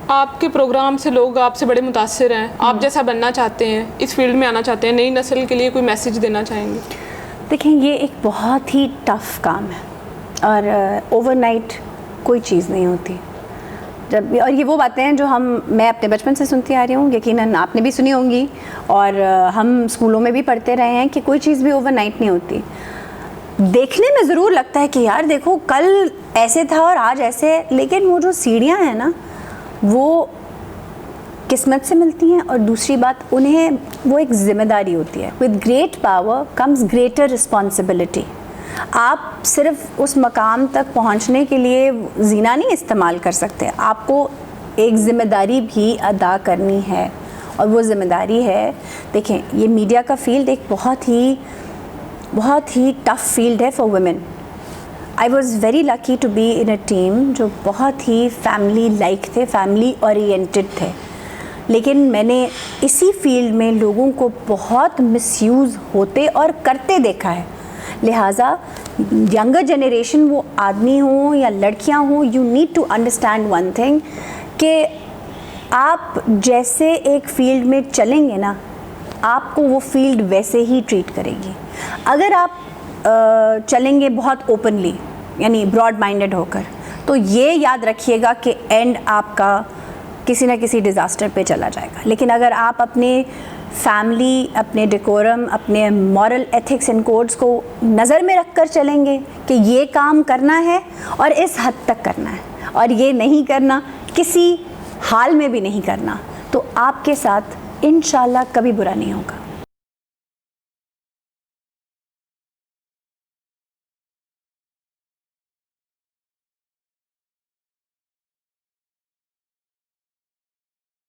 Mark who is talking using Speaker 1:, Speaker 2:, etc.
Speaker 1: آپ کے پروگرام سے لوگ آپ سے بڑے متاثر ہیں, آپ جیسا بننا چاہتے ہیں, اس فیلڈ میں آنا چاہتے ہیں, نئی نسل کے لیے کوئی میسج دینا چاہیں گے؟
Speaker 2: دیکھیں یہ ایک بہت ہی ٹف کام ہے اور اوور نائٹ کوئی چیز نہیں ہوتی. اور یہ وہ باتیں ہیں جو میں اپنے بچپن سے سنتی آ رہی ہوں, یقیناً آپ نے بھی سنی ہوں گی, اور ہم اسکولوں میں بھی پڑھتے رہے ہیں کہ کوئی چیز بھی اوور نائٹ نہیں ہوتی. دیکھنے میں ضرور لگتا ہے کہ یار دیکھو کل ایسے تھا اور آج ایسے, لیکن وہ جو سیڑھیاں ہیں نا وہ قسمت سے ملتی ہیں, اور دوسری بات انہیں وہ ایک ذمہ داری ہوتی ہے. With great power comes greater responsibility. آپ صرف اس مقام تک پہنچنے کے لیے زینہ نہیں استعمال کر سکتے, آپ کو ایک ذمہ داری بھی ادا کرنی ہے, اور وہ ذمہ داری ہے, دیکھیں یہ میڈیا کا فیلڈ ایک بہت ہی ٹف فیلڈ ہے for women. I was very lucky to be in a team جو بہت ہی فیملی لائک تھے, فیملی اورینٹڈ تھے, لیکن میں نے اسی فیلڈ میں لوگوں کو بہت مس یوز ہوتے اور کرتے دیکھا ہے. لہٰذا ینگر جنریشن, وہ آدمی ہوں یا لڑکیاں ہوں, you need to understand one thing کہ آپ جیسے ایک فیلڈ میں چلیں گے نا, آپ کو وہ فیلڈ ویسے ہی ٹریٹ کرے گی. اگر آپ چلیں گے بہت اوپنلی یعنی براڈ مائنڈڈ ہو کر, تو یہ یاد رکھیے گا کہ اینڈ آپ کا کسی نہ کسی ڈیزاسٹر پہ چلا جائے گا. لیکن اگر آپ اپنے فیملی, اپنے ڈیکورم, اپنے مورل ایتھکس اینڈ کوڈز کو نظر میں رکھ کر چلیں گے کہ یہ کام کرنا ہے اور اس حد تک کرنا ہے, اور یہ نہیں کرنا, کسی حال میں بھی نہیں کرنا, تو آپ کے ساتھ انشاءاللہ کبھی برا نہیں ہوگا.